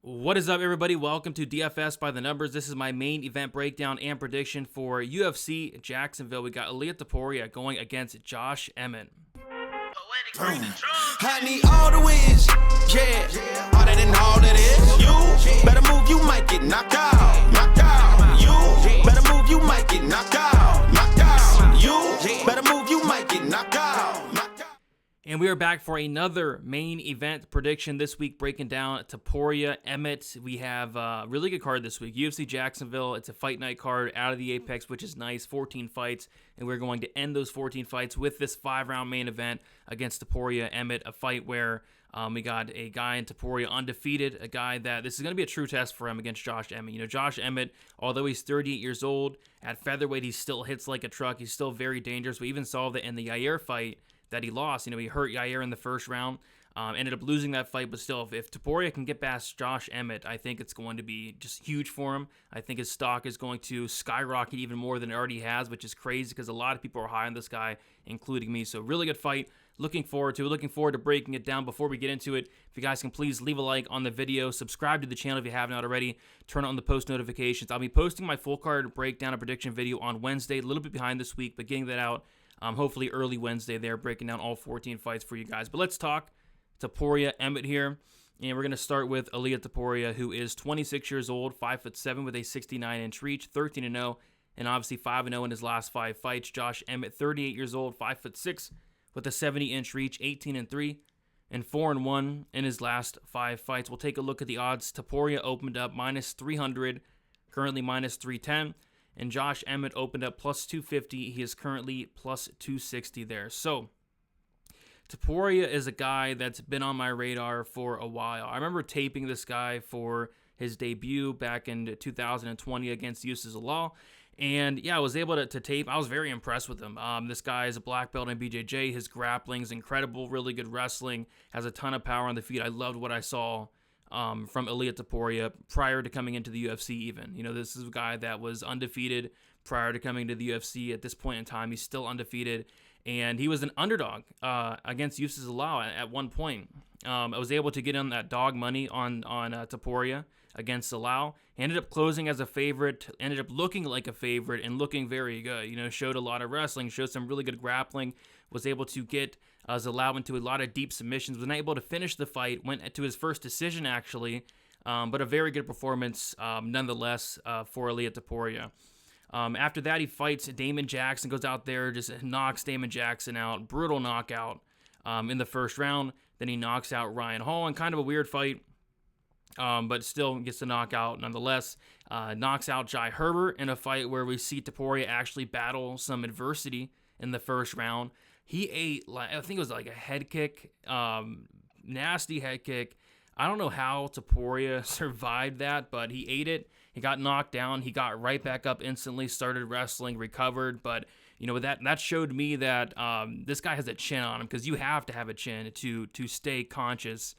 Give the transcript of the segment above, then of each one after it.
What is up, everybody? Welcome to DFS by the Numbers. This is my main event breakdown and prediction for UFC Jacksonville. We got Ilia Topuria going against Josh Emmett. I need all the wins, yeah. All that and all that is. You better move, you might get knocked out. Knocked out. You better move, you might get knocked out. Knocked out. You better move, you might get knocked out. Knocked out. And we are back for another main event prediction this week, breaking down Topuria Emmett. We have a really good card this week. UFC Jacksonville. It's a fight night card out of the Apex, which is nice. 14 fights, and we're going to end those 14 fights with this 5-round main event against Topuria Emmett, a fight where we got a guy in Topuria undefeated, a guy that this is going to be a true test for him against Josh Emmett. You know, Josh Emmett, although he's 38 years old, at featherweight he still hits like a truck. He's still very dangerous. We even saw that in the Yair fight that he lost. You know, he hurt Yair in the first round, ended up losing that fight, but still, if Topuria can get past Josh Emmett, I think it's going to be just huge for him. I think his stock is going to skyrocket even more than it already has, which is crazy because a lot of people are high on this guy, including me. So really good fight. Looking forward to breaking it down. Before we get into it, if you guys can please leave a like on the video, subscribe to the channel if you haven't already, turn on the post notifications. I'll be posting my full card breakdown and prediction video on Wednesday, a little bit behind this week, but getting that out hopefully early Wednesday there, breaking down all 14 fights for you guys. But let's talk Topuria Emmett here. And we're going to start with Ilia Topuria, who is 26 years old, 5'7", with a 69-inch reach, 13-0, and obviously 5-0 in his last 5 fights. Josh Emmett, 38 years old, 5'6", with a 70-inch reach, 18-3, and 4-1 in his last 5 fights. We'll take a look at the odds. Topuria opened up minus 300, currently minus 310. And Josh Emmett opened up plus 250. He is currently plus 260 there. So, Topuria is a guy that's been on my radar for a while. I remember taping this guy for his debut back in 2020 against Yusuf Zalal. And yeah, I was able to tape. I was very impressed with him. This guy is a black belt in BJJ. His grappling is incredible, really good wrestling, has a ton of power on the feet. I loved what I saw from Ilia Topuria prior to coming into the UFC even. You know, this is a guy that was undefeated prior to coming to the UFC. At this point in time, he's still undefeated. And he was an underdog against Yusuf Zalal at one point. I was able to get on that dog money on Topuria against Zalal. He ended up closing as a favorite, ended up looking like a favorite and looking very good. You know, showed a lot of wrestling, showed some really good grappling, was able to get Zalal into a lot of deep submissions, was not able to finish the fight, went to his first decision actually, but a very good performance nonetheless for Ilia Topuria. After that, he fights Damon Jackson, goes out there, just knocks Damon Jackson out, brutal knockout in the first round. Then he knocks out Ryan Hall in kind of a weird fight, but still gets the knockout nonetheless. Knocks out Jai Herbert in a fight where we see Topuria actually battle some adversity in the first round. He ate, I think it was like a head kick, nasty head kick. I don't know how Topuria survived that, but he ate it. He got knocked down. He got right back up instantly, started wrestling, recovered. But, you know, that showed me that this guy has a chin on him, because you have to have a chin to stay conscious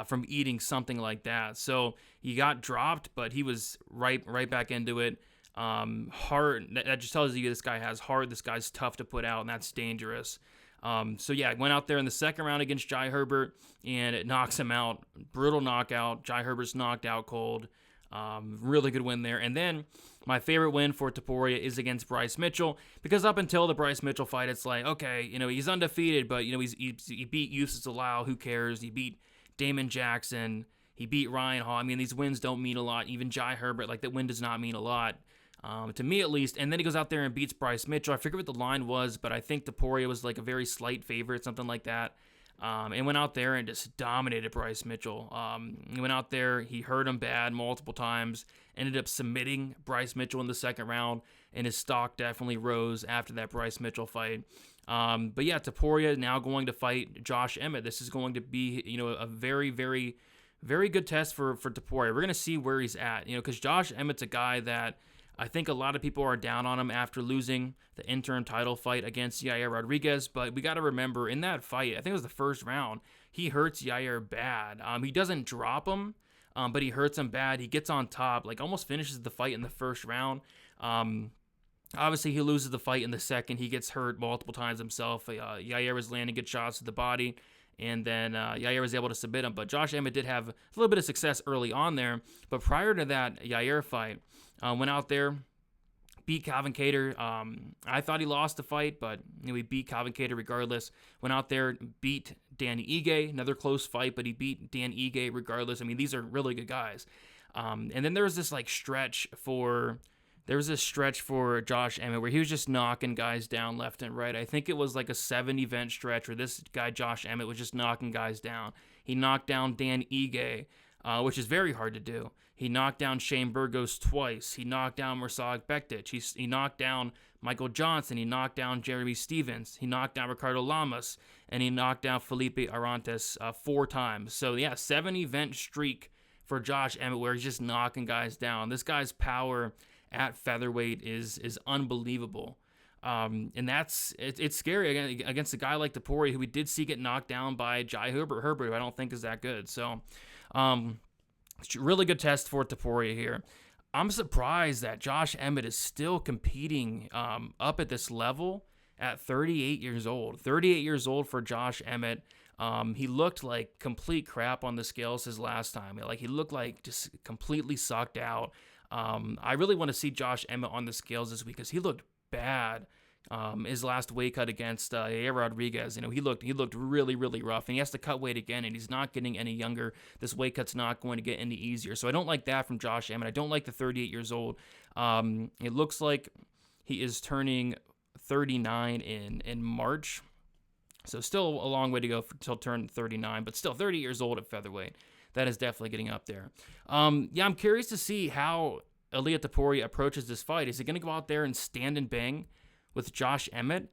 from eating something like that. So he got dropped, but he was right back into it. Heart, that just tells you this guy has heart. This guy's tough to put out, and that's dangerous. So yeah, went out there in the second round against Jai Herbert, and it knocks him out. Brutal knockout. Jai Herbert's knocked out cold. Really good win there. And then my favorite win for Topuria is against Bryce Mitchell, because up until the Bryce Mitchell fight, it's like, okay, you know, he's undefeated, but, you know, he beat Yusuf Zalal. Who cares? He beat Damon Jackson. He beat Ryan Hall. I mean, these wins don't mean a lot. Even Jai Herbert, like, that win does not mean a lot. To me at least. And then he goes out there and beats Bryce Mitchell. I forget what the line was, but I think Topuria was like a very slight favorite, something like that. And went out there and just dominated Bryce Mitchell. He went out there, he hurt him bad multiple times, ended up submitting Bryce Mitchell in the second round, and his stock definitely rose after that Bryce Mitchell fight. But yeah, Topuria now going to fight Josh Emmett. This is going to be, you know, a very, very, very good test for Topuria. We're going to see where he's at, you know, because Josh Emmett's a guy that I think a lot of people are down on him after losing the interim title fight against Yair Rodriguez, but we got to remember, in that fight, I think it was the first round, he hurts Yair bad. He doesn't drop him, but he hurts him bad. He gets on top, like almost finishes the fight in the first round. Obviously, he loses the fight in the second. He gets hurt multiple times himself. Yair was landing good shots to the body, and then Yair was able to submit him. But Josh Emmett did have a little bit of success early on there. But prior to that Yair fight, went out there, beat Calvin Kattar. I thought he lost the fight, but he beat Calvin Kattar regardless. Went out there, beat Dan Ige, another close fight, but he beat Dan Ige regardless. I mean, these are really good guys. And then there was this stretch for Josh Emmett where he was just knocking guys down left and right. I think it was like a 7-event stretch where this guy Josh Emmett was just knocking guys down. He knocked down Dan Ige, which is very hard to do. He knocked down Shane Burgos twice. He knocked down Mirsad Bektic. He knocked down Michael Johnson. He knocked down Jeremy Stevens. He knocked down Ricardo Lamas. And he knocked down Felipe Arantes 4 times. So, yeah, 7-event streak for Josh Emmett where he's just knocking guys down. This guy's power at featherweight is unbelievable. And it's scary against a guy like Topuria, who we did see get knocked down by Jai Herbert, who I don't think is that good. So, really good test for Topuria here. I'm surprised that Josh Emmett is still competing up at this level at 38 years old. 38 years old for Josh Emmett. He looked like complete crap on the scales his last time. He looked like just completely sucked out. I really want to see Josh Emmett on the scales this week because he looked bad. His last weight cut against Yair Rodriguez, he looked really, really rough, and he has to cut weight again, and he's not getting any younger. This weight cut's not going to get any easier, so I don't like that from Josh Emmett. I don't like the 38 years old. It looks like he is turning 39 in March, so still a long way to go until turn 39, but still 30 years old at featherweight. That is definitely getting up there. I'm curious to see how Ilia Topuria approaches this fight. Is he going to go out there and stand and bang with Josh Emmett?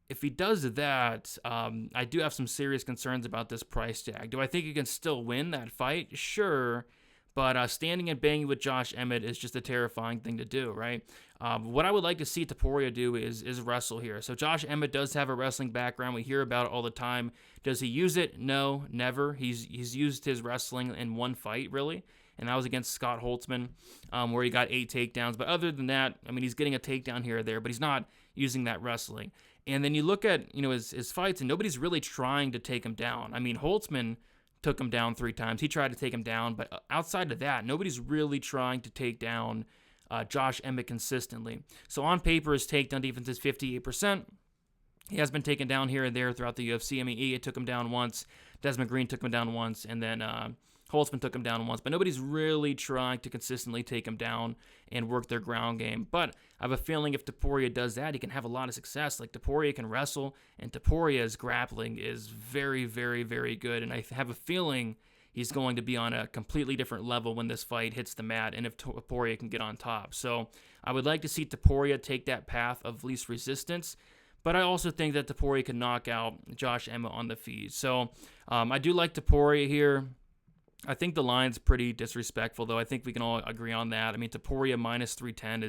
If he does that, I do have some serious concerns about this price tag. Do I think he can still win that fight? Sure, but standing and banging with Josh Emmett is just a terrifying thing to do, right? What I would like to see Topuria do is wrestle here. So Josh Emmett does have a wrestling background. We hear about it all the time. Does he use it? No, never. He's used his wrestling in one fight, really, and that was against Scott Holtzman, where he got 8 takedowns. But other than that, he's getting a takedown here or there, but he's not using that wrestling. And then you look at his fights, and nobody's really trying to take him down. Holtzman took him down 3 times. He tried to take him down, but outside of that, nobody's really trying to take down Josh Emmett consistently. So on paper, his takedown defense is 58%. He has been taken down here and there throughout the UFC. Ilia took him down once. Desmond Green took him down once. And then Holtzman took him down once. But nobody's really trying to consistently take him down and work their ground game. But I have a feeling if Topuria does that, he can have a lot of success. Topuria can wrestle, and Topuria's grappling is very, very, very good. And I have a feeling he's going to be on a completely different level when this fight hits the mat, and if Topuria can get on top. So I would like to see Topuria take that path of least resistance. But I also think that Topuria can knock out Josh Emmett on the feed. So I do like Topuria here. I think the line's pretty disrespectful, though. I think we can all agree on that. Topuria minus 310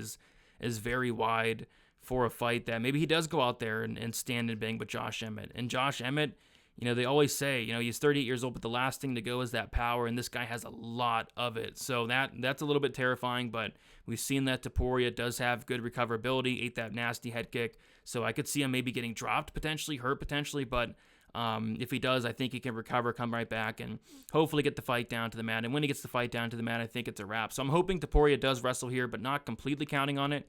is very wide for a fight that maybe he does go out there and stand and bang with Josh Emmett. And Josh Emmett, they always say, he's 38 years old, but the last thing to go is that power, and this guy has a lot of it. So that's a little bit terrifying, but we've seen that Topuria does have good recoverability, ate that nasty head kick. So I could see him maybe getting dropped potentially, hurt potentially, but if he does, I think he can recover, come right back, and hopefully get the fight down to the mat. And when he gets the fight down to the mat, I think it's a wrap. So I'm hoping Topuria does wrestle here, but not completely counting on it.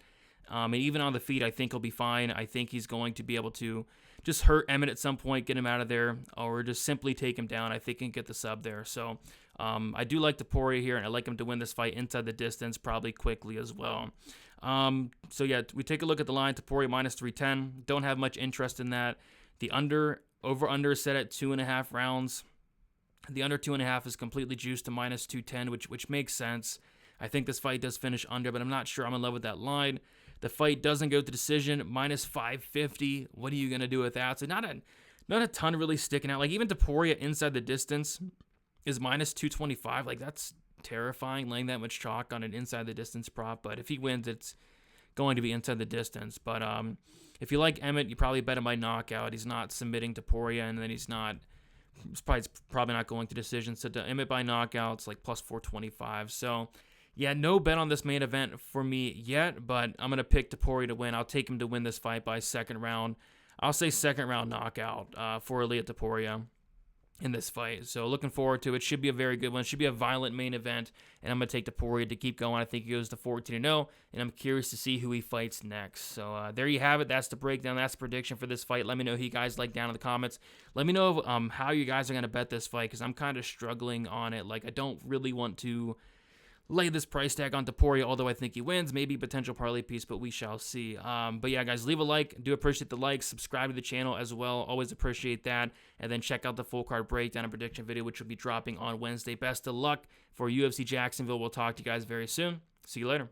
And even on the feet, I think he'll be fine. I think he's going to be able to just hurt Emmett at some point, get him out of there, or just simply take him down. I think he can get the sub there. So I do like Topuria here, and I like him to win this fight inside the distance, probably quickly as well. So yeah, we take a look at the line. Topuria minus 310. Don't have much interest in that. The over-under is set at 2.5 rounds. The under 2.5 is completely juiced to minus 210, which makes sense. I think this fight does finish under, but I'm not sure I'm in love with that line. The fight doesn't go to decision, minus 550. What are you going to do with that? So not a ton really sticking out. Even Topuria inside the distance is minus 225. That's terrifying, laying that much chalk on an inside the distance prop. But if he wins, it's going to be inside the distance. But if you like Emmett, you probably bet him by knockout. He's not submitting Topuria, and then he's probably not going to decision. So to Emmett by knockout, it's plus 425. So yeah, no bet on this main event for me yet, but I'm going to pick Topuria to win. I'll take him to win this fight by second round. I'll say second round knockout for Ilia Topuria. in this fight. So looking forward to it. Should be a very good one. Should be a violent main event, and I'm going to take Topuria to keep going. I think he goes to 14-0, and I'm curious to see who he fights next. So there you have it. That's the breakdown. That's the prediction for this fight. Let me know who you guys like down in the comments. Let me know how you guys are going to bet this fight, because I'm kind of struggling on it. Like, I don't really want to lay this price tag on Topuria, although I think he wins. Maybe potential parlay piece, but we shall see. But yeah, guys, leave a like. Do appreciate the likes. Subscribe to the channel as well. Always appreciate that. And then check out the full card breakdown and prediction video, which will be dropping on Wednesday. Best of luck for UFC Jacksonville. We'll talk to you guys very soon. See you later.